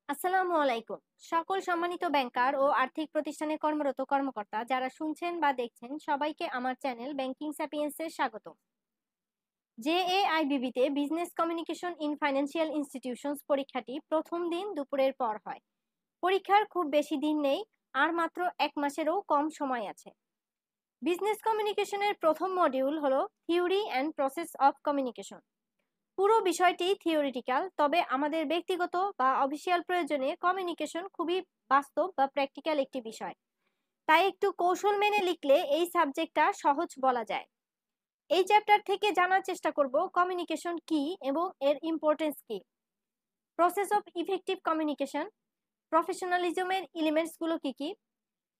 আসসালামু আলাইকুম। সকল সম্মানিত ব্যাংকার ও আর্থিক প্রতিষ্ঠানে কর্মরত কর্মকর্তা যারা শুনছেন বা দেখছেন সবাইকে আমার চ্যানেল ব্যাংকিং স্যাপিয়েন্সে স্বাগত। জেএআইবিবিতে business communication in financial institutions পরীক্ষাটি প্রথম দিন দুপুরের পর হয়। পরীক্ষার খুব বেশি দিন নেই, আর মাত্র 1 মাসেরও কম সময় আছে। বিজনেস কমিউনিকেশনের প্রথম মডিউল হলো theory and process of communication. পুরো বিষয়টি থিওরিটিক্যাল, তবে আমাদের ব্যক্তিগত বা অফিসিয়াল প্রয়োজনে কমিউনিকেশন খুবই বাস্তব বা প্র্যাকটিক্যাল একটি বিষয়। তাই একটু কৌশল মেনে লিখলে এই সাবজেক্টটা সহজ বলা যায়। এই চ্যাপ্টার থেকে জানার চেষ্টা করব কমিউনিকেশন কি এবং এর ইম্পর্টেন্স কি, প্রসেস অফ ইফেক্টিভ কমিউনিকেশন, প্রফেশনালিজমের এলিমেন্টসগুলো কি কি,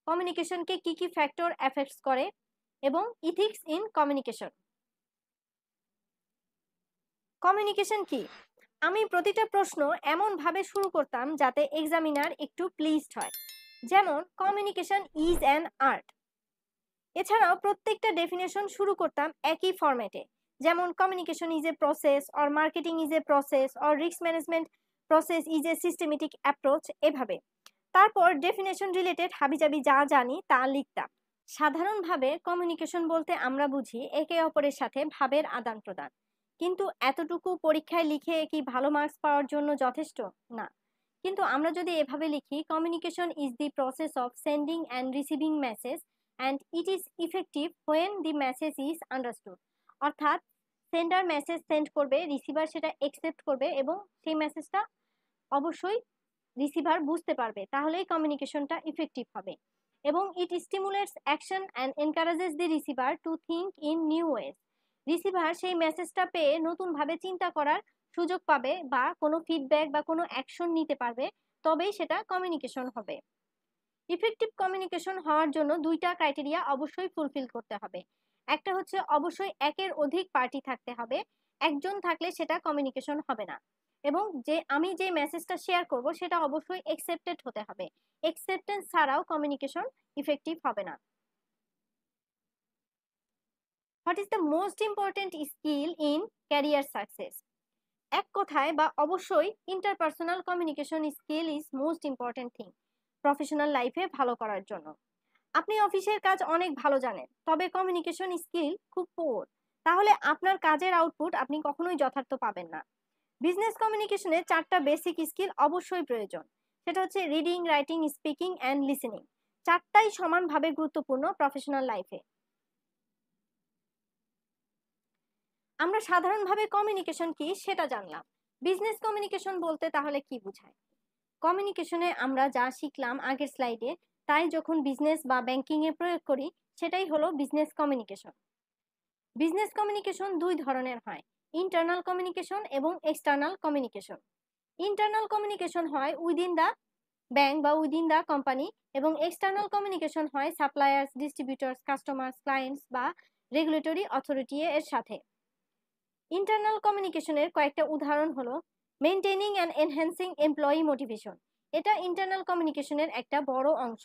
কমিউনিকেশনকে কি কি ফ্যাক্টর এফেক্টস করে, এবং ইথিক্স ইন কমিউনিকেশন। কমিউনিকেশন কি? আমি প্রতিটা প্রশ্ন এমন ভাবে শুরু করতাম যাতে এক্সামিনার একটু প্লিজড হয়, যেমন কমিউনিকেশন ইজ অ্যান আর্ট। এছাড়াও প্রত্যেকটা ডেফিনেশন শুরু করতাম একই ফরম্যাটে, যেমন communication is a process, or marketing is a process, or risk management process is a systematic approach, এভাবে। তারপর ডেফিনেশন রিলেটেড হাবিজাবি যা জানি তা লিখতাম। সাধারণভাবে কমিউনিকেশন বলতে আমরা বুঝি একে অপরের সাথে ভাবের আদান প্রদান, কিন্তু এতটুকু পরীক্ষায় লিখে কি ভালো মার্কস পাওয়ার জন্য যথেষ্ট না। কিন্তু আমরা যদি এভাবে লিখি, communication is the process of sending and receiving message and it is effective when the message is understood, অর্থাৎ সেন্ডার মেসেজ সেন্ড করবে, রিসিভার সেটা একসেপ্ট করবে এবং সেই মেসেজটা অবশ্যই রিসিভার বুঝতে পারবে, তাহলেই কমিউনিকেশনটা ইফেক্টিভ হবে। এবং it stimulates action and encourages the receiver to think in new ways. Receiver সেই মেসেজটা পেয়ে নতুনভাবে চিন্তা করার সুযোগ পাবে বা কোনো ফিডব্যাক বা কোনো অ্যাকশন নিতে পারবে, তবেই সেটা কমিউনিকেশন হবে। ইফেক্টিভ কমিউনিকেশন হওয়ার জন্য দুইটা ক্রাইটেরিয়া অবশ্যই ফুলফিল করতে হবে। একটা হচ্ছে অবশ্যই একের অধিক পার্টি থাকতে হবে, একজন থাকলে সেটা কমিউনিকেশন হবে না। এবং আমি যে মেসেজটা শেয়ার করব সেটা অবশ্যই একসেপ্টেড হতে হবে, একসেপ্টেন্স ছাড়াও কমিউনিকেশন ইফেক্টিভ হবে না। What is the most important skill in career success? এক কথায় বা অবশ্যই interpersonal communication skill is most important thing professional লাইফে ভালো করার জন্য। আপনি অফিসের কাজ অনেক ভালো জানেন, তবে কমিউনিকেশন স্কিল খুব পুয়ার, তাহলে আপনার কাজের আউটপুট আপনি কখনোই যথার্থ পাবেন না। বিজনেস কমিউনিকেশনে 4টা বেসিক স্কিল অবশ্যই প্রয়োজন। সেটা হচ্ছে reading, writing, speaking and listening. 4টাই সমানভাবে গুরুত্বপূর্ণ প্রফেশনাল লাইফে। আমরা সাধারণভাবে কমিউনিকেশন কি সেটা জানলাম। বিজনেস কমিউনিকেশন বলতে তাহলে কি বোঝায়? কমিউনিকেশনে আমরা যা শিখলাম আগের স্লাইডে, তাই যখন বিজনেস বা ব্যাংকিং এ প্রয়োগ করি সেটাই হলো বিজনেস কমিউনিকেশন। বিজনেস কমিউনিকেশন দুই ধরনের হয়, ইন্টারনাল কমিউনিকেশন এবং এক্সটার্নাল কমিউনিকেশন। ইন্টারনাল কমিউনিকেশন হয় উইদিন দ্য ব্যাংক বা উইদিন দ্য কোম্পানি, এবং এক্সটার্নাল কমিউনিকেশন হয় সাপ্লায়ার্স, ডিস্ট্রিবিউটরস, কাস্টমার্স, ক্লায়েন্টস বা রেগুলেটরি অথরিটি এর সাথে। ইন্টারনাল কমিউনিকেশনের কয়েকটা উদাহরণ হলো maintaining and enhancing employee motivation, এটা ইন্টারনাল কমিউনিকেশনের একটা বড় অংশ।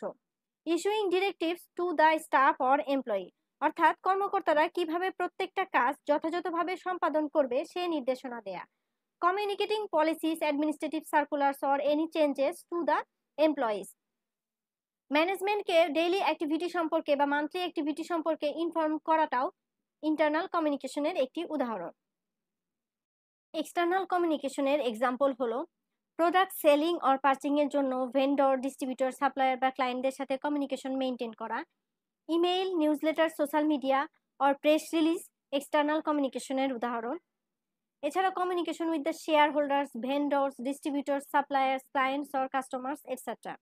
Issuing directives to the staff or employee, অর্থাৎ কর্মকর্তারা কিভাবে প্রত্যেকটা কাজ যথাযথভাবে সম্পাদন করবে সে নির্দেশনা দেয়া। Communicating policies, administrative circulars or any changes to the employees. ম্যানেজমেন্টকে ডেইলি অ্যাক্টিভিটি সম্পর্কে বা মান্থলি অ্যাক্টিভিটি সম্পর্কে ইনফর্ম করাটাও ইন্টারনাল কমিউনিকেশনের একটি উদাহরণ। এক্সটার্নাল কমিউনিকেশনের এক্সাম্পল হলো প্রোডাক্ট সেলিং অর পার্চিং এর জন্য ভেন্ডর, ডিস্ট্রিবিউটর, সাপ্লায়ার বা ক্লায়েন্টদের সাথে কমিউনিকেশন মেনটেন করা। Email, newsletter, social media or press release external কমিউনিকেশনের উদাহরণ। এছাড়া communication with the shareholders, vendors, distributors, suppliers, clients or customers etcetera.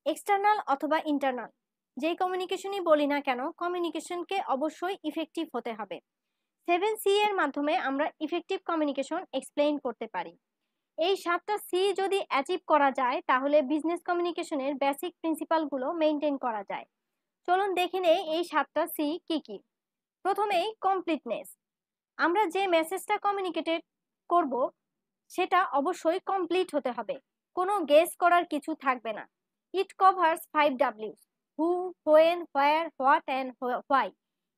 External অথবা ইন্টারনাল যেই কমিউনিকেশনই বলি না কেন, কমিউনিকেশনকে অবশ্যই ইফেক্টিভ হতে হবে। 7C এর মাধ্যমে আমরা ইফেক্টিভ কমিউনিকেশন এক্সপ্লেইন করতে পারি। এই 7টা সি যদি অ্যাচিভ করা যায় তাহলে বিজনেস কমিউনিকেশনের বেসিক প্রিন্সিপালগুলো মেনটেন করা যায়। চলুন দেখে নেই এই 7টা সি কি কি। প্রথমেই কমপ্লিটনেস। আমরা যে মেসেজটা কমিউনিকেটেড করব সেটা অবশ্যই কমপ্লিট হতে হবে, কোনো গেস করার কিছু থাকবে না। ইট covers 5 Ws: who, when, where, what and why.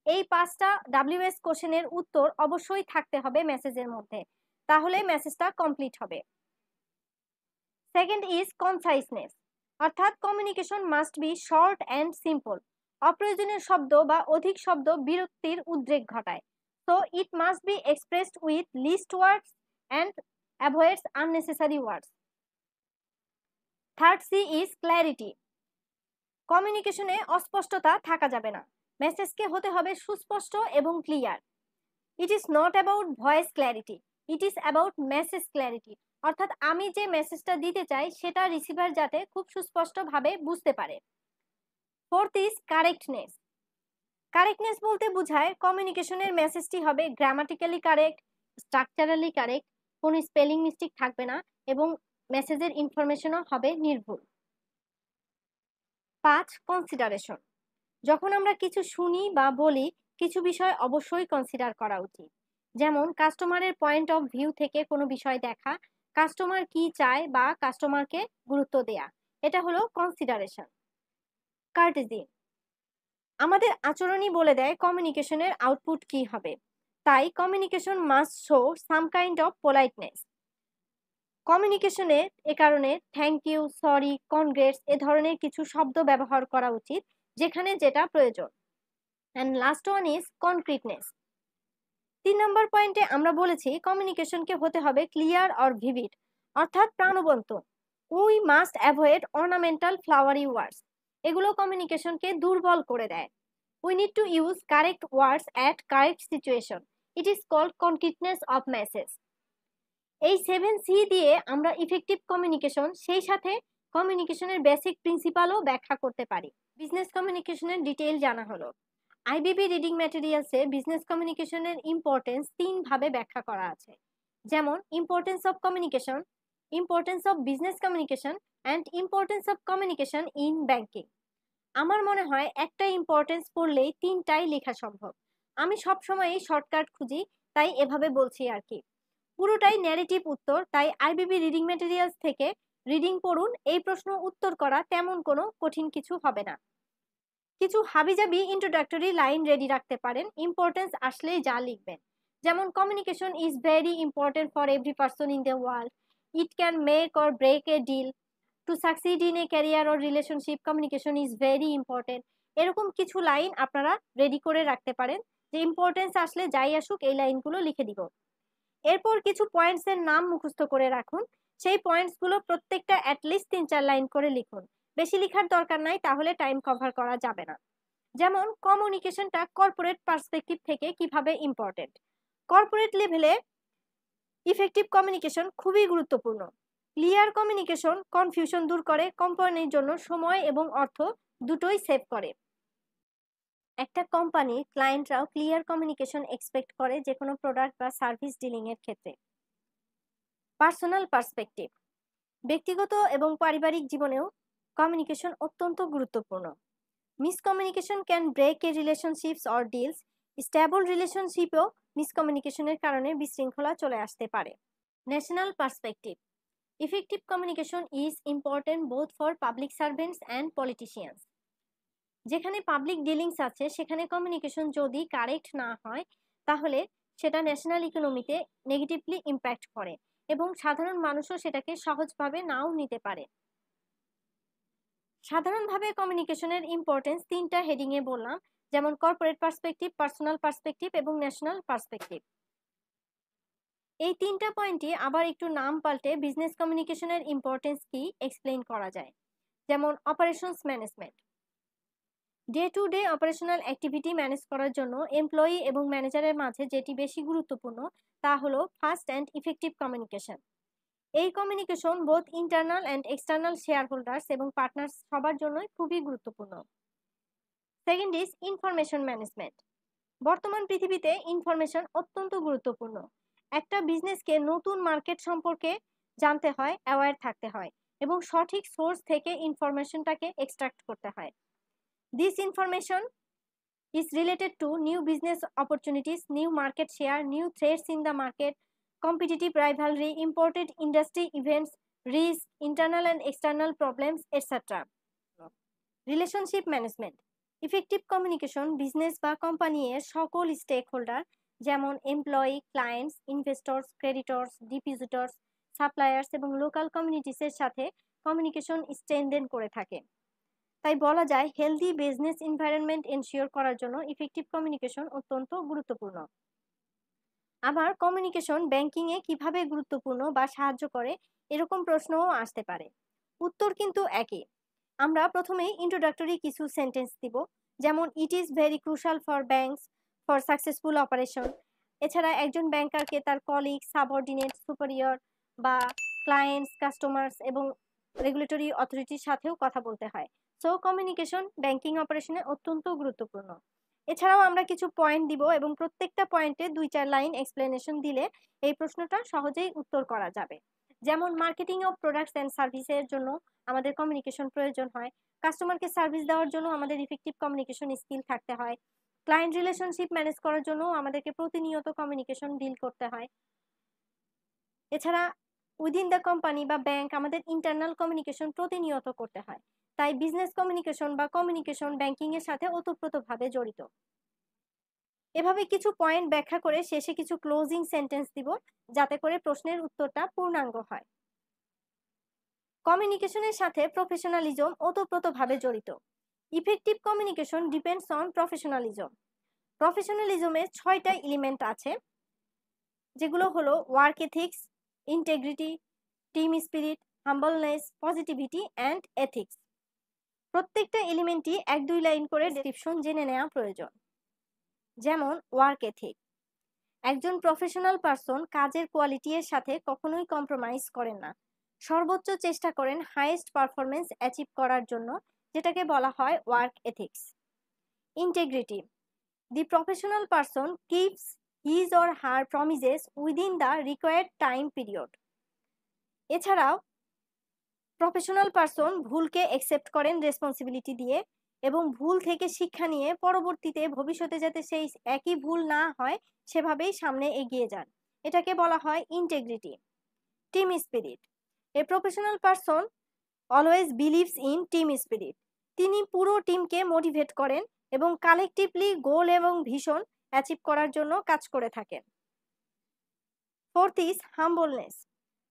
এই 5টা WS কোশ্চেনের উত্তর অবশ্যই থাকতে হবে মেসেজের মধ্যে, তাহলে মেসেজটা কমপ্লিট হবে। সেকেন্ড ইজ কনসাইসনেস, অর্থাৎ communication must be short and simple. অপ্রয়োজনীয় শব্দ বা অধিক শব্দ বিরক্তির উদ্রেক ঘটায়। So it must be expressed with least words and avoids unnecessary words. Third C is clarity. কমিউনিকেশনে অস্পষ্টতা থাকা যাবে না। মেসেজকে হতে হবে সুস্পষ্ট এবং clear. It is not about voice clarity, it is about message clarity. অর্থাৎ আমি যে মেসেজটা দিতে চাই সেটা রিসিভার যাতে খুব সুস্পষ্টভাবে বুঝতে পারে। Fourth is correctness. কারেক্টনেস বলতে বোঝায় কমিউনিকেশনের মেসেজটি হবে গ্রামাটিক্যালি কারেক্ট, স্ট্রাকচারালি কারেক্ট, কোনো স্পেলিং মিস্টেক থাকবে না এবং মেসেজের ইনফরমেশনও হবে নির্ভুল। 5 কনসিডারেশন। যখন আমরা কিছু শুনি বা বলি কিছু বিষয় অবশ্যই কনসিডার করা উচিত। যেমন কাস্টমারের পয়েন্ট অফ ভিউ থেকে কোনো বিষয় দেখা, কাস্টমার কি চায় বা কাস্টমারকে গুরুত্ব দেয়া, এটা হলো কনসিডারেশন। কার্টেজি, আমাদের আচরণই বলে দেয় কমিউনিকেশনের আউটপুট কি হবে। তাই communication must show some kind of politeness. কমিউনিকেশনে এ কারণে থ্যাংক ইউ, সরি, কনগ্রেটস এ ধরনের কিছু শব্দ ব্যবহার করা উচিত যেখানে যেটা প্রয়োজন। And last one is concreteness. 3 number পয়েন্টে আমরা বলেছি কমিউনিকেশনকে হতে হবে ক্লিয়ার অর ভিভিড, অর্থাৎ প্রাণবন্ত। We must avoid ornamental flowery words, এগুলো কমিউনিকেশনকে দুর্বল করে দেয়। We need to use correct words at correct situation, it is called concreteness of message. এই 7C দিয়ে আমরা ইফেক্টিভ কমিউনিকেশন সেই সাথে কমিউনিকেশনের বেসিক প্রিন্সিপালও ব্যাখ্যা করতে পারি। বিজনেস কমিউনিকেশনের ডিটেইল জানা হলো। আইবিবি রিডিং ম্যাটেরিয়ালসে বিজনেস কমিউনিকেশনের ইম্পর্টেন্স 3 ভাবে ব্যাখ্যা করা আছে, যেমন importance of communication, importance of business communication and importance of communication in banking. আমার মনে হয় একটা ইম্পর্টেন্স পড়লেই 3টাই লেখা সম্ভব। আমি সবসময়ই শর্টকাট খুঁজি, তাই এভাবে বলছি আর কি। পুরোটাই ন্যারেটিভ উত্তর, তাই আইবিবি রিডিং ম্যাটেরিয়ালস থেকে রিডিং পড়ুন। এই প্রশ্ন উত্তর করা তেমন কোনো কঠিন কিছু হবে না। কিছু হাবিজাবি ইন্ট্রোডাক্টরি লাইন রেডি রাখতে পারেন ইম্পর্টেন্স আসলেই যা লিখবেন। যেমন communication is very important for every person in the world, it can make or break a deal, to succeed in a career or relationship communication is very important. এরকম কিছু line আপনারা ready করে রাখতে পারেন যে ইম্পর্টেন্স আসলে যাই আসুক এই লাইনগুলো লিখে দিব। এরপর কিছু পয়েন্টসের নাম মুখস্থ করে রাখুন। সেই পয়েন্টসগুলো প্রত্যেকটা অ্যাটলিস্ট 3-4 লাইন করে লিখুন। বেশি লেখার দরকার নাই, তাহলে টাইম কভার করা যাবে না। যেমন কমিউনিকেশনটা কর্পোরেট পার্সপেক্টিভ থেকে কিভাবে ইম্পর্টেন্ট। কর্পোরেট লেভেলে ইফেক্টিভ কমিউনিকেশন খুবই গুরুত্বপূর্ণ। ক্লিয়ার কমিউনিকেশন কনফিউশন দূর করে, কোম্পানির জন্য সময় এবং অর্থ দুটোই সেভ করে। একটা কোম্পানির ক্লায়েন্টরাও ক্লিয়ার কমিউনিকেশন এক্সপেক্ট করে যে কোনো প্রোডাক্ট বা সার্ভিস ডিলিং এর ক্ষেত্রে। পার্সোনাল পার্সপেক্টিভ, ব্যক্তিগত এবং পারিবারিক জীবনেও কমিউনিকেশন অত্যন্ত গুরুত্বপূর্ণ। Miscommunication can break a relationships or deals. Stable রিলেশনশিপেও মিসকমিউনিকেশনের কারণে বিশৃঙ্খলা চলে আসতে পারে। National perspective, effective communication is important both for public servants and politicians. যেখানে পাবলিক ডিলিংস আছে সেখানে কমিউনিকেশন যদি কারেক্ট না হয় তাহলে সেটা ন্যাশনাল ইকোনমিতে নেগেটিভলি ইম্প্যাক্ট করে এবং সাধারণ মানুষও সেটাকে সহজভাবে নাও নিতে পারে। সাধারণভাবে কমিউনিকেশনের ইম্পর্টেন্স 3টা হেডিংয়ে বললাম, যেমন কর্পোরেট পার্সপেক্টিভ, পার্সোনাল পার্সপেক্টিভ এবং ন্যাশনাল পার্সপেক্টিভ। এই 3টা পয়েন্টই আবার একটু নাম পাল্টে বিজনেস কমিউনিকেশনের ইম্পর্টেন্স কি এক্সপ্লেইন করা যায়। যেমন operations management, day to day operational activity manage করার জন্য এমপ্লয়ি এবং ম্যানেজারের মাঝে যেটি বেশি গুরুত্বপূর্ণ তা হলো ফাস্ট অ্যান্ড ইফেক্টিভ কমিউনিকেশন। এই communication both internal and external share holders এবং পার্টনার্স সবার জন্যই খুবই গুরুত্বপূর্ণ। Second is information management. বর্তমান পৃথিবীতে ইনফরমেশন অত্যন্ত গুরুত্বপূর্ণ। একটা বিজনেসকে নতুন মার্কেট সম্পর্কে জানতে হয়, অ্যাওয়্যার থাকতে হয় এবং সঠিক সোর্স থেকে ইনফরমেশনটাকে এক্সট্রাক্ট করতে হয়। This information is related to new business opportunities, new market share, new threats in the market, competitive rivalry, imported industry events, risk, internal and external problems, etc. Relationship management, effective communication business বা company এর সকল stake holder যেমন employee, clients, investors, ক্রেডিটরস, ডিপোজিটরস, suppliers এবং local কমিউনিটিসের সাথে communication strengthen করে থাকে। তাই বলা যায় হেলদি বিজনেস এনভায়রনমেন্ট এনশিওর করার জন্য ইফেক্টিভ কমিউনিকেশন অত্যন্ত গুরুত্বপূর্ণ। আবার কমিউনিকেশন ব্যাংকিংয়ে কিভাবে গুরুত্বপূর্ণ বা সাহায্য করে এরকম প্রশ্নও আসতে পারে। উত্তর কিন্তু একই। আমরা প্রথমেই ইন্ট্রোডাক্টরি কিছু সেন্টেন্স দিব, যেমন it is very crucial for banks for successful operation. এছাড়া একজন ব্যাংকারকে তার কলিগ, সাবঅর্ডিনেট, সুপারিয়র বা ক্লায়েন্টস, কাস্টমার্স এবং রেগুলেটরি অথরিটির সাথেও কথা বলতে হয়। সো কমিউনিকেশন ব্যাংকিং অপারেশনে অত্যন্ত গুরুত্বপূর্ণ। এছাড়াও আমরা কিছু পয়েন্ট দিব এবং প্রত্যেকটা পয়েন্টে 2-4 লাইন এক্সপ্লেনেশন দিলে এই প্রশ্নটা সহজেই উত্তর করা যাবে। যেমন মার্কেটিং অফ প্রোডাক্টস অ্যান্ড সার্ভিসের জন্য আমাদের কমিউনিকেশন প্রয়োজন হয়। কাস্টমারকে সার্ভিস দেওয়ার জন্য আমাদের ইফেক্টিভ কমিউনিকেশন স্কিল থাকতে হয়। ক্লায়েন্ট রিলেশনশিপ ম্যানেজ করার জন্য আমাদেরকে প্রতিনিয়ত কমিউনিকেশন ডিল করতে হয়। এছাড়া উইদিন দ্য কোম্পানি বা ব্যাংক আমাদের ইন্টারনাল কমিউনিকেশন প্রতিনিয়ত করতে হয়। তাই বিজনেস কমিউনিকেশন বা কমিউনিকেশন ব্যাংকিং এর সাথে ওতপ্রোতভাবে জড়িত। এভাবে কিছু পয়েন্ট ব্যাখ্যা করে শেষে কিছু ক্লোজিং সেন্টেন্স দিব, যাতে করে প্রশ্নের উত্তরটা পূর্ণাঙ্গ হয়। কমিউনিকেশনের সাথে প্রফেশনালিজম ওতপ্রোতভাবে জড়িত। Effective communication depends on professionalism. প্রফেশনালিজমের 6টা এলিমেন্ট আছে, যেগুলো হলো work ethics, integrity, team spirit, humbleness, positivity and ethics. প্রত্যেকটা এলিমেন্টই 1-2 লাইন করে ডেসক্রিপশন জেনে নেওয়া প্রয়োজন। যেমন ওয়ার্ক এথিক, একজন প্রফেশনাল পারসন কাজের কোয়ালিটি এর সাথে কখনোই কম্প্রোমাইজ করেন না, সর্বোচ্চ চেষ্টা করেন হাইয়েস্ট পারফরমেন্স অ্যাচিভ করার জন্য, যেটাকে বলা হয় work ethics. Integrity, the professional person keeps his or her promises within the required time period. এছাড়াও প্রফেশনাল পারসন ভুলকে অ্যাকসেপ্ট করেন রেসপন্সিবিলিটি দিয়ে এবং ভুল থেকে শিক্ষা নিয়ে পরবর্তীতে ভবিষ্যতে যাতে সেই একই ভুল না হয় সেভাবেই সামনে এগিয়ে যান, এটাকে বলা হয় integrity. Team spirit, a professional person always believes in team spirit. তিনি পুরো টিমকে মোটিভেট করেন এবং কালেকটিভলি গোল এবং ভিশন অ্যাচিভ করার জন্য কাজ করে থাকেন। Fourth is humbleness.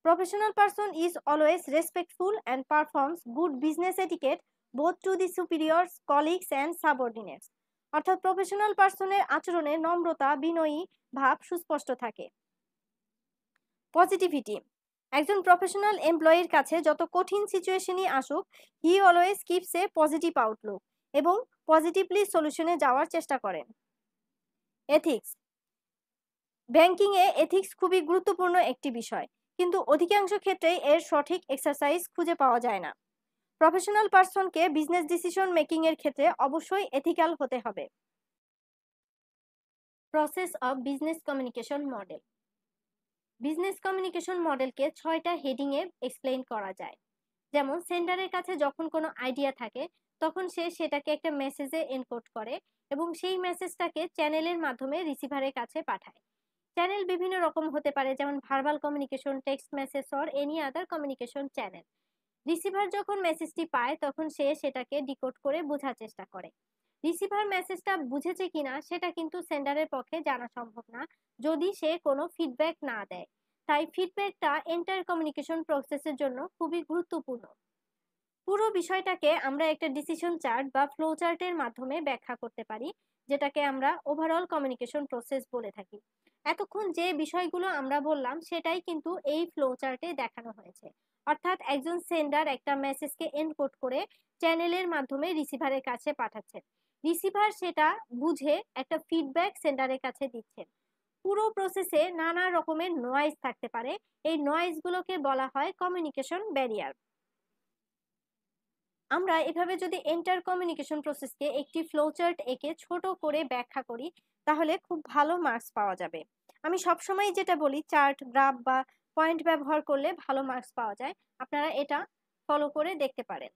Professional person is always respectful and performs good business etiquette both to the superiors, colleagues and subordinates. অর্থাৎ প্রফেশনাল পারসনের আচরণে নম্রতা, বিনয়ী ভাব সুস্পষ্ট থাকে। পজিটিভিটি, একজন প্রফেশনাল এমপ্লয়ির কাছে যত কঠিন সিচুয়েশনই আসুক, he always keeps A positive Outlook এবং পজিটিভলি সলিউশনে যাওয়ার চেষ্টা করেন। এথিক্স, ব্যাংকিংয়ে এথিক্স খুবই গুরুত্বপূর্ণ একটি বিষয়, কিন্তু অধিকাংশ ক্ষেত্রেই এর সঠিক এক্সারসাইজ খুঁজে পাওয়া যায় না। প্রফেশনাল পারসনকে বিজনেস ডিসিশন মেকিং এর ক্ষেত্রে অবশ্যই এথিক্যাল হতে হবে। Process of business communication model. Business communication মডেলকে 6টা হেডিং এ এক্সপ্লেইন করা যায়। যেমন সেন্ডারের কাছে যখন কোনো আইডিয়া থাকে তখন সে সেটাকে একটা মেসেজে এনকোড করে এবং সেই মেসেজটাকে চ্যানেলের মাধ্যমে রিসিভারের কাছে পাঠায়। চ্যানেল বিভিন্ন রকম হতে পারে, যেমন verbal communication, text message or any other communication channel. Receiver যখন মেসেজটি পায় তখন সে সেটাকে ডিকোড করে বোঝার চেষ্টা করে। রিসিভার মেসেজটা বুঝেছে কিনা সেটা কিন্তু সেন্ডারের পক্ষে জানা সম্ভব না যদি সে কোনো ফিডব্যাক না দেয়। তাই ফিডব্যাকটা এন্টায়ার কমিউনিকেশন প্রসেসের জন্য খুবই গুরুত্বপূর্ণ। পুরো বিষয়টাকে আমরা একটা ডিসিশন চার্ট বা ফ্লো চার্টের মাধ্যমে ব্যাখ্যা করতে পারি, যেটাকে আমরা ওভারঅল কমিউনিকেশন প্রসেস বলে থাকি। এতক্ষণ যে বিষয়গুলো আমরা বললাম সেটাই কিন্তু এই ফ্লো চার্টে দেখানো হয়েছে। অর্থাৎ একজন সেন্ডার একটা মেসেজকে এনকোড করে চ্যানেলের মাধ্যমে রিসিভারের কাছে পাঠাচ্ছেন, রিসিভার সেটা বুঝে একটা ফিডব্যাক সেন্ডারের কাছে দিচ্ছেন। পুরো প্রসেসে নানা রকমের নয়েজ থাকতে পারে, এই নয়েজগুলোকে বলা হয় কমিউনিকেশন ব্যারিয়ার। আমরা এভাবে যদি এন্টার কমিউনিকেশন প্রসেসকে একটি ফ্লোচার্ট এঁকে ছোট করে ব্যাখ্যা করি তাহলে খুব ভালো মার্কস পাওয়া যাবে। আমি সবসময় যেটা বলি, চার্ট, গ্রাফ বা পয়েন্ট ব্যবহার করলে ভালো মার্কস পাওয়া যায়। আপনারা এটা ফলো করে দেখতে পারেন।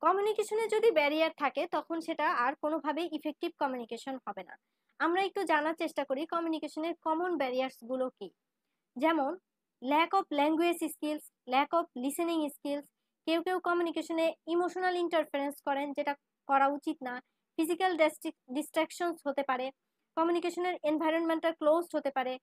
কমিউনিকেশনে যদি ব্যারিয়ার থাকে তখন সেটা আর কোনোভাবেই ইফেক্টিভ কমিউনিকেশন হবে না। আমরা একটু জানার চেষ্টা করি কমিউনিকেশনের কমন ব্যারিয়ার্স গুলো কি। যেমন lack of language skills, lack of listening skills. কেউ কেউ কমিউনিকেশনে ইমোশনাল ইন্টারফারেন্স করেন, যেটা করা উচিত না। ফিজিক্যাল ডিস্ট্রাকশনস হতে পারে। কমিউনিকেশনের এনভায়রনমেন্টটা ক্লোজড হতে পারে।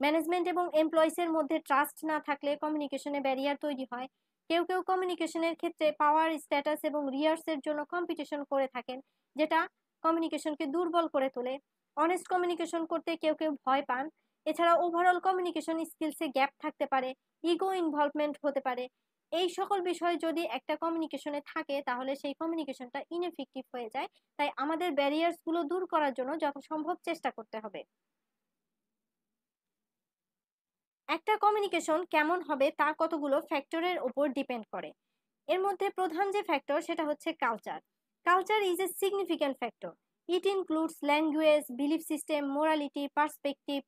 ম্যানেজমেন্ট এবং এমপ্লয়িজের মধ্যে ট্রাস্ট না থাকলে কমিউনিকেশনে ব্যারিয়ার তৈরি হয়। কেউ কেউ কমিউনিকেশনের ক্ষেত্রে পাওয়ার, স্ট্যাটাস এবং রিয়ার্সের জন্য কম্পিটিশন করে থাকেন, যেটা কমিউনিকেশনকে দুর্বল করে তোলে। অনেস্ট কমিউনিকেশন করতে কেউ কেউ ভয় পান। এছাড়া ওভারঅল কমিউনিকেশন স্কিলসে গ্যাপ থাকতে পারে, ইগো ইনভলভমেন্ট হতে পারে। এই সকল বিষয় যদি একটা কমিউনিকেশনে থাকে তাহলে সেই কমিউনিকেশনটা ইনএফেক্টিভ হয়ে যায়। তাই আমাদের ব্যারিয়ার্সগুলো দূর করার জন্য যথাসম্ভব চেষ্টা করতে হবে। একটা কমিউনিকেশন কেমন হবে তা কতগুলো ফ্যাক্টরের উপর ডিপেন্ড করে। এর মধ্যে প্রধান যে ফ্যাক্টর সেটা হচ্ছে culture. Culture is a significant factor. It includes language, belief system, morality, perspective,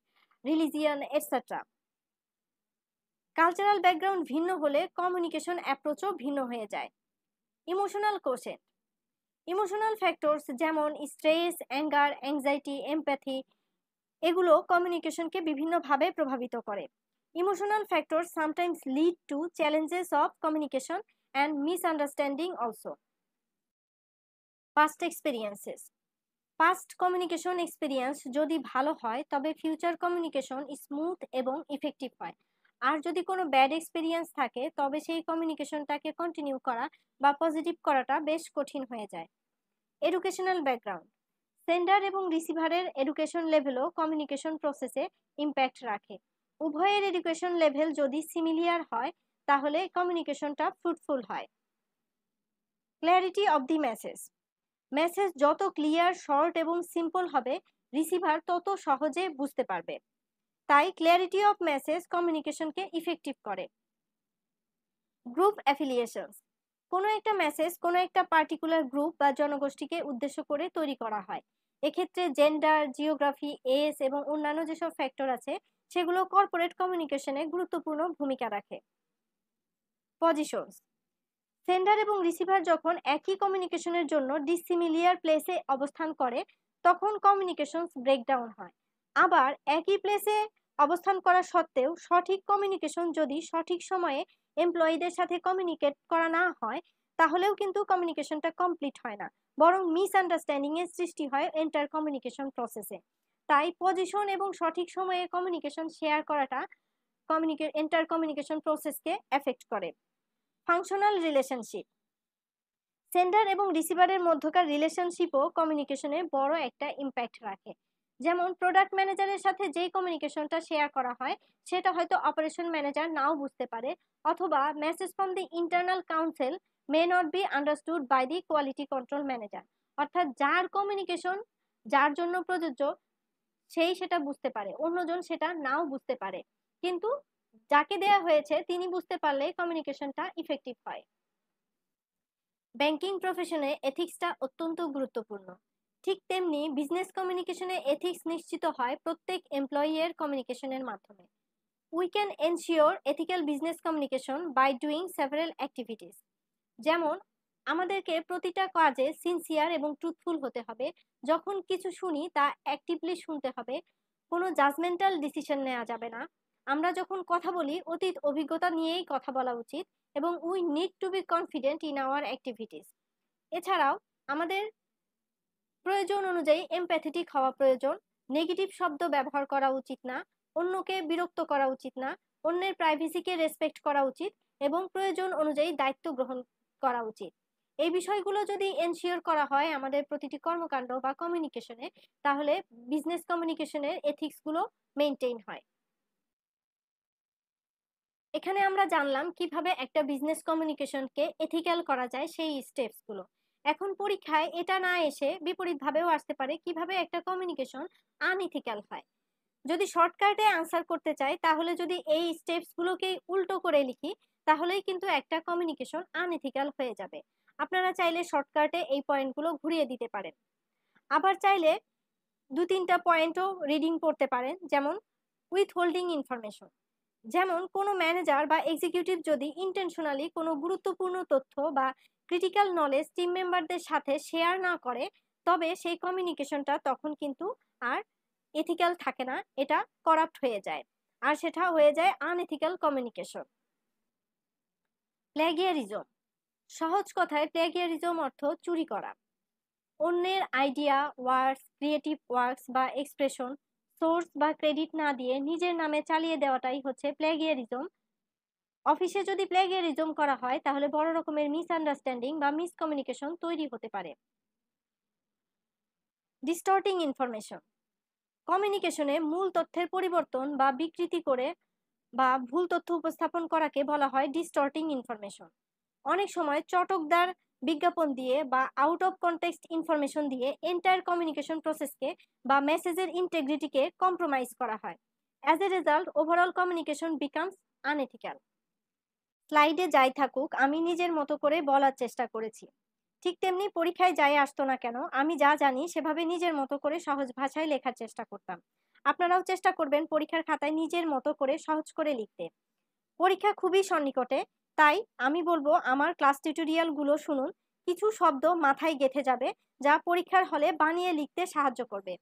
religion etcetera. Cultural background ভিন্ন হলে কমিউনিকেশন অ্যাপ্রোচও ভিন্ন হয়ে যায়। Emotional quotient. ইমোশনাল ফ্যাক্টরস যেমন স্ট্রেস, অ্যাঙ্গার, অ্যাংজাইটি, এমপ্যাথি এগুলো কমিউনিকেশনকে বিভিন্নভাবে প্রভাবিত করে। Emotional factors sometimes lead to challenges of communication and misunderstanding also. Past experiences. Past communication experience যদি ভালো হয় তবে ফিউচার কমিউনিকেশন স্মুথ এবং ইফেক্টিভ হয়। আর যদি কোনো ব্যাড এক্সপিরিয়েন্স থাকে তবে সেই কমিউনিকেশনটাকে কন্টিনিউ করা বা পজিটিভ করাটা বেশ কঠিন হয়ে যায়। Educational background. সেন্ডার এবং রিসিভারের এডুকেশন লেভেলও কমিউনিকেশন প্রসেসে ইম্প্যাক্ট রাখে। উভয়ের এডুকেশন লেভেল যদি সিমিলিয়ার হয় তাহলে কমিউনিকেশনটা ফ্রুটফুল হয়। Clarity of the message. Message যত ক্লিয়ার, শর্ট এবং সিম্পল হবে রিসিভার তত সহজে বুঝতে পারবে। তাই ক্ল্যারিটি অফ মেসেজ কমিউনিকেশনকে ইফেক্টিভ করে। গ্রুপ অ্যাফিলিয়েশনস। কোনো একটা মেসেজ কোনো একটা পার্টিকুলার গ্রুপ বা জনগোষ্ঠীকে উদ্দেশ্য করে তৈরি করা হয়। এক্ষেত্রে জেন্ডার, জিওগ্রাফি, এজ এবং অন্যান্য যেসব ফ্যাক্টর আছে সেগুলো কর্পোরেট কমিউনিকেশনে গুরুত্বপূর্ণ ভূমিকা রাখে। পজিশনস। সেন্ডার এবং রিসিভার যখন একই কমিউনিকেশনের জন্য ডিসিমিলিয়ার প্লেসে অবস্থান করে তখন কমিউনিকেশনস ব্রেকডাউন হয়। আবার একই প্লেসে অবস্থান করা সত্ত্বেও সঠিক কমিউনিকেশন যদি সঠিক সময়ে এমপ্লয়ীদের সাথে কমিউনিকেট করা না হয় তাহলেও কিন্তু কমিউনিকেশনটা কমপ্লিট হয় না, বরং মিসআন্ডারস্ট্যান্ডিং এর সৃষ্টি হয় এন্টার কমিউনিকেশন প্রসেসে। তাই পজিশন এবং সঠিক সময়ে কমিউনিকেশন শেয়ার করাটা এন্টার কমিউনিকেশন প্রসেসকে এফেক্ট করে। Functional relationship. সেন্ডার এবং রিসিভারের মধ্যকার রিলেশনশিপও কমিউনিকেশনে বড় একটা ইম্প্যাক্ট রাখে। যেমন প্রোডাক্ট ম্যানেজারের সাথে যেই কমিউনিকেশনটা শেয়ার করা হয় সেটা হয়তো অপারেশন ম্যানেজার নাও বুঝতে পারে, অথবা message from the internal council may not be understood by the quality control manager. অর্থাৎ যার কমিউনিকেশন যার জন্য প্রযোজ্য সেই সেটা বুঝতে পারে, অন্যজন সেটা নাও বুঝতে পারে, কিন্তু যাকে দেয়া হয়েছে তিনি বুঝতে পারলে কমিউনিকেশনটা ইফেক্টিভ হয়। ব্যাংকিং প্রফেশনে এথিক্সটা অত্যন্ত গুরুত্বপূর্ণ। ঠিক তেমনি বিজনেস কমিউনিকেশনে এথিক্স নিশ্চিত হয় প্রত্যেক এমপ্লয়ি এর কমিউনিকেশনের মাধ্যমে। We can ensure ethical business communication by doing several activities. যেমন আমাদেরকে প্রতিটা কাজে সিনসিয়ার এবং ট্রুথফুল হতে হবে। যখন কিছু শুনি তা অ্যাক্টিভলি শুনতে হবে। কোনো জাজমেন্টাল ডিসিশন নেওয়া যাবে না। আমরা যখন কথা বলি অতীত অভিজ্ঞতা নিয়েই কথা বলা উচিত এবং we need two be confident in our activities. এছাড়াও আমাদের প্রয়োজন অনুযায়ী এমপ্যাথেটিক হওয়া প্রয়োজন। নেগেটিভ শব্দ ব্যবহার করা উচিত না, অন্যকে বিরক্ত করা উচিত না, অন্যের প্রাইভেসিকে রেসপেক্ট করা উচিত এবং প্রয়োজন অনুযায়ী দায়িত্ব গ্রহণ করা উচিত। এই বিষয়গুলো যদি এনশিওর করা হয় আমাদের প্রতিটি কর্মকাণ্ড বা কমিউনিকেশনে তাহলে বিজনেস কমিউনিকেশনের এথিক্সগুলো মেনটেইন হয়। এখানে আমরা জানলাম কিভাবে একটা বিজনেস কমিউনিকেশনকে এথিক্যাল করা যায় সেই স্টেপসগুলো। এখন পরীক্ষায় এটা না এসে বিপরীতভাবেও আসতে পারে কিভাবে একটা কমিউনিকেশন আনইথিক্যাল হয়। যদি শর্টকাটে আনসার করতে চাই তাহলে যদি এই স্টেপসগুলোকে উল্টো করে লিখি তাহলেই কিন্তু একটা কমিউনিকেশন আনইথিক্যাল হয়ে যাবে। আপনারা চাইলে শর্টকাটে এই পয়েন্টগুলো ঘুরিয়ে দিতে পারেন। আবার চাইলে দু তিনটা পয়েন্টও রিডিং পড়তে পারেন, যেমন উইথ হোল্ডিং ইনফরমেশন। যেমন কোনো ম্যানেজার বা এক্সিকিউটিভ যদি ইন্টেনশনালি কোনো গুরুত্বপূর্ণ তথ্য বা ক্রিটিক্যাল নলেজ টিম মেম্বারদের সাথে শেয়ার না করে তবে সেই কমিউনিকেশনটা তখন কিন্তু আর এথিক্যাল থাকে না, এটা করাপ্ট হয়ে যায় আর সেটা হয়ে যায় আনএথিক্যাল কমিউনিকেশন। প্ল্যাগিয়ারিজম। সহজ কথায় প্ল্যাগিয়ারিজম অর্থ চুরি করা। অন্যের আইডিয়া, ওয়ার্ডস, ক্রিয়েটিভ ওয়ার্কস বা এক্সপ্রেশন সোর্স বা ক্রেডিট না দিয়ে নিজের নামে চালিয়ে দেওয়াটাই হচ্ছে প্লেগিয়ারিজম। অফিসে যদি প্লেগিয়ারিজম করা হয় তাহলে বড় রকমের মিসআন্ডারস্ট্যান্ডিং বা মিসকমিউনিকেশন তৈরি হতে পারে। ডিস্টর্টিং ইনফরমেশন, কমিউনিকেশনে মূল তথ্যের পরিবর্তন বা বিকৃতি করে বা ভুল তথ্য উপস্থাপন করাকে বলা হয় ডিস্টর্টিং ইনফরমেশন। অনেক সময় চটকদার বিজ্ঞাপন দিয়ে বা আউট অফ কনটেক্সট ইনফরমেশন দিয়ে এন্টায়ার কমিউনিকেশন প্রসেসকে বা মেসেজের ইন্টেগ্রিটিকে কম্প্রোমাইজ করা হয়। As a result overall communication becomes unethical. স্লাইডে যাই থাকুক, আমি নিজের মতো করে বলার চেষ্টা করেছি। ঠিক তেমনি পরীক্ষায় যাই আসতো না কেন, আমি যা জানি সেভাবে নিজের মতো করে সহজ ভাষায় লেখার চেষ্টা করতাম। আপনারাও চেষ্টা করবেন পরীক্ষার খাতায় নিজের মতো করে সহজ করে লিখতে। পরীক্ষা খুবই সন্নিকটে, তাই আমি বলবো আমার ক্লাস টিউটোরিয়াল গুলো শুনুন। কিছু শব্দ মাথায় গেঁথে যাবে, যা পরীক্ষার হলে বানিয়ে লিখতে সাহায্য করবে।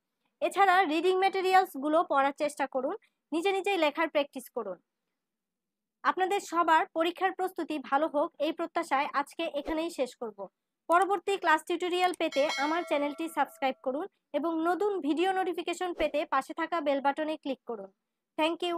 এছাড়া রিডিং ম্যাটেরিয়ালস গুলো পড়ার চেষ্টা করুন, নিজে নিজেই লেখার প্র্যাকটিস করুন। আপনাদের সবার পরীক্ষার প্রস্তুতি ভালো হোক এই প্রত্যাশায় আজকে এখানেই শেষ করব। পরবর্তী ক্লাস টিউটোরিয়াল পেতে আমার চ্যানেলটি সাবস্ক্রাইব করুন এবং নতুন ভিডিও নোটিফিকেশন পেতে পাশে থাকা বেল বাটনে ক্লিক করুন। Thank you.